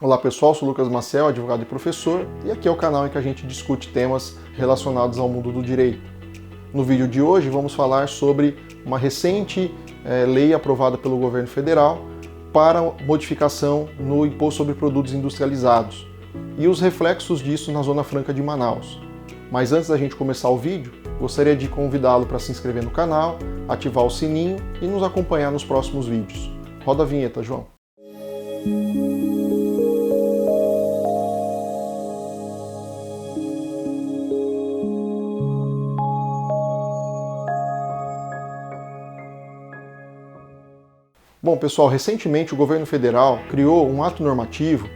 Olá pessoal, sou Lucas Maciel, advogado e professor, e aqui é o canal em que a gente discute temas relacionados ao mundo do direito. No vídeo de hoje vamos falar sobre uma recente lei aprovada pelo governo federal para modificação no imposto sobre produtos industrializados e os reflexos disso na Zona Franca de Manaus. Mas antes da gente começar o vídeo, gostaria de convidá-lo para se inscrever no canal, ativar o sininho e nos acompanhar nos próximos vídeos. Roda a vinheta, João. Bom, pessoal, recentemente o governo federal criou um ato normativo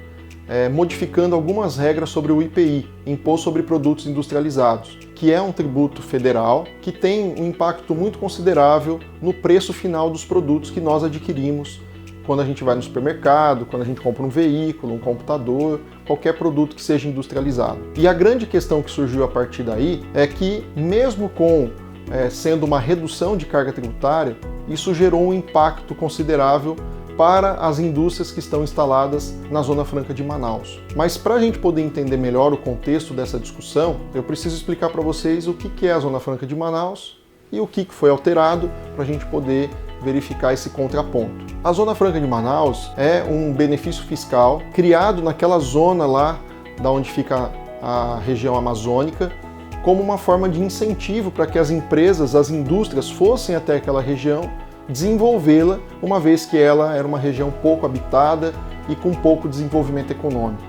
modificando algumas regras sobre o IPI, Imposto sobre Produtos Industrializados, que é um tributo federal que tem um impacto muito considerável no preço final dos produtos que nós adquirimos quando a gente vai no supermercado, quando a gente compra um veículo, um computador, qualquer produto que seja industrializado. E a grande questão que surgiu a partir daí é que, mesmo com sendo uma redução de carga tributária, isso gerou um impacto considerável para as indústrias que estão instaladas na Zona Franca de Manaus. Mas para a gente poder entender melhor o contexto dessa discussão, eu preciso explicar para vocês o que é a Zona Franca de Manaus e o que foi alterado para a gente poder verificar esse contraponto. A Zona Franca de Manaus é um benefício fiscal criado naquela zona lá da onde fica a região amazônica, como uma forma de incentivo para que as empresas, as indústrias fossem até aquela região desenvolvê-la, uma vez que ela era uma região pouco habitada e com pouco desenvolvimento econômico.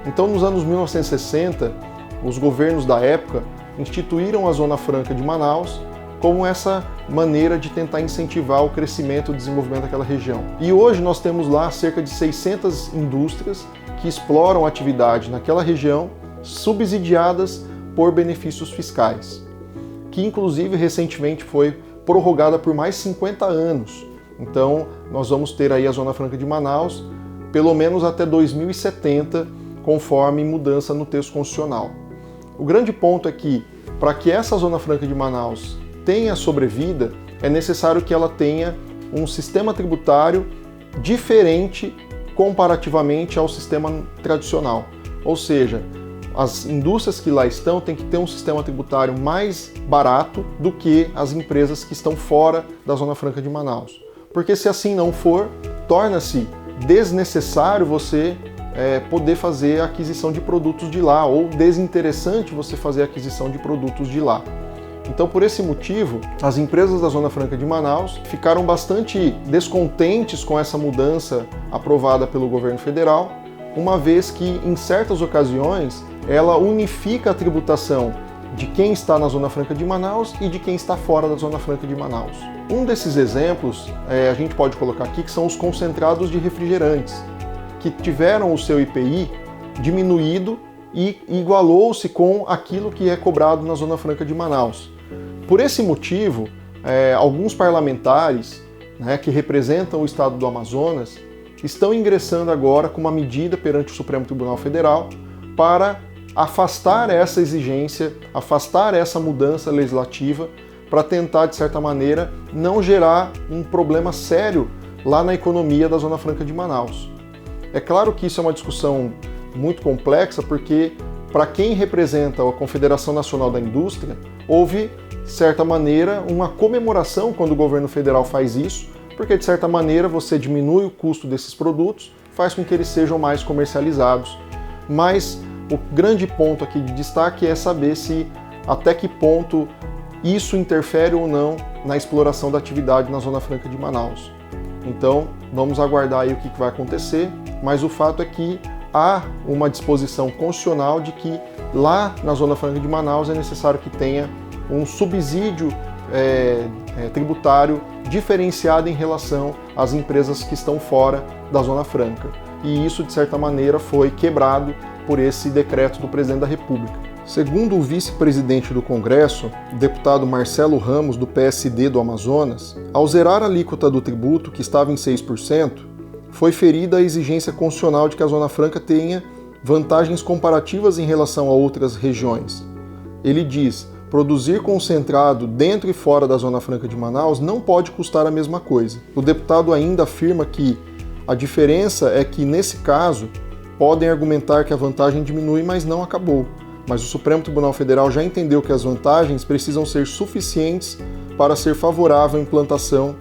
Então, nos anos 1960, os governos da época instituíram a Zona Franca de Manaus como essa maneira de tentar incentivar o crescimento e o desenvolvimento daquela região. E hoje nós temos lá cerca de 600 indústrias que exploram atividade naquela região, subsidiadas por benefícios fiscais, que inclusive recentemente foi prorrogada por mais 50 anos. Então nós vamos ter aí a Zona Franca de Manaus pelo menos até 2070, conforme mudança no texto constitucional. O grande ponto é que, para que essa Zona Franca de Manaus tenha sobrevida, é necessário que ela tenha um sistema tributário diferente comparativamente ao sistema tradicional. Ou seja, as indústrias que lá estão têm que ter um sistema tributário mais barato do que as empresas que estão fora da Zona Franca de Manaus. Porque se assim não for, torna-se desnecessário você poder fazer a aquisição de produtos de lá, ou desinteressante você fazer a aquisição de produtos de lá. Então, por esse motivo, as empresas da Zona Franca de Manaus ficaram bastante descontentes com essa mudança aprovada pelo governo federal, uma vez que, em certas ocasiões, ela unifica a tributação de quem está na Zona Franca de Manaus e de quem está fora da Zona Franca de Manaus. Um desses exemplos, a gente pode colocar aqui, que são os concentrados de refrigerantes, que tiveram o seu IPI diminuído e igualou-se com aquilo que é cobrado na Zona Franca de Manaus. Por esse motivo, alguns parlamentares, que representam o estado do Amazonas, estão ingressando agora com uma medida perante o Supremo Tribunal Federal para afastar essa exigência, afastar essa mudança legislativa, para tentar, de certa maneira, não gerar um problema sério lá na economia da Zona Franca de Manaus. É claro que isso é uma discussão muito complexa, porque para quem representa a Confederação Nacional da Indústria, houve, de certa maneira, uma comemoração quando o governo federal faz isso, porque, de certa maneira, você diminui o custo desses produtos, faz com que eles sejam mais comercializados. Mas o grande ponto aqui de destaque é saber se até que ponto isso interfere ou não na exploração da atividade na Zona Franca de Manaus. Então, vamos aguardar aí o que vai acontecer, mas o fato é que há uma disposição constitucional de que lá na Zona Franca de Manaus é necessário que tenha um subsídio tributário diferenciado em relação às empresas que estão fora da Zona Franca. E isso, de certa maneira, foi quebrado por esse decreto do presidente da República. Segundo o vice-presidente do Congresso, o deputado Marcelo Ramos, do PSD do Amazonas, ao zerar a alíquota do tributo, que estava em 6%, foi ferida a exigência constitucional de que a Zona Franca tenha vantagens comparativas em relação a outras regiões. Ele diz: produzir concentrado dentro e fora da Zona Franca de Manaus não pode custar a mesma coisa. O deputado ainda afirma que a diferença é que, nesse caso, podem argumentar que a vantagem diminui, mas não acabou. Mas o Supremo Tribunal Federal já entendeu que as vantagens precisam ser suficientes para ser favorável à implantação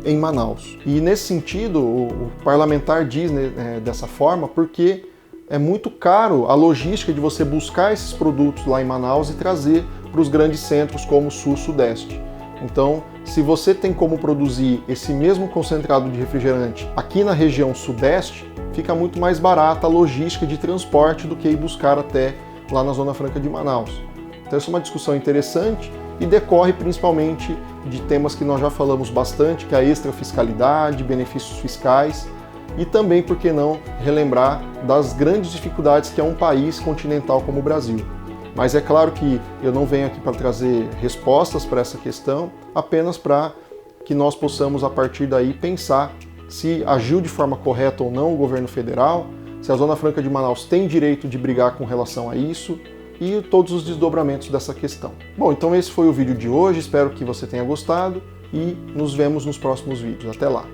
em Manaus. E nesse sentido, o parlamentar diz dessa forma porque é muito caro a logística de você buscar esses produtos lá em Manaus e trazer para os grandes centros como o Sul-Sudeste. Então, se você tem como produzir esse mesmo concentrado de refrigerante aqui na região Sudeste, fica muito mais barata a logística de transporte do que ir buscar até lá na Zona Franca de Manaus. Então essa é uma discussão interessante e decorre principalmente de temas que nós já falamos bastante, que é a extrafiscalidade, benefícios fiscais e também, por que não, relembrar das grandes dificuldades que é um país continental como o Brasil. Mas é claro que eu não venho aqui para trazer respostas para essa questão, apenas para que nós possamos, a partir daí, pensar se agiu de forma correta ou não o governo federal, se a Zona Franca de Manaus tem direito de brigar com relação a isso e todos os desdobramentos dessa questão. Bom, então esse foi o vídeo de hoje, espero que você tenha gostado e nos vemos nos próximos vídeos. Até lá!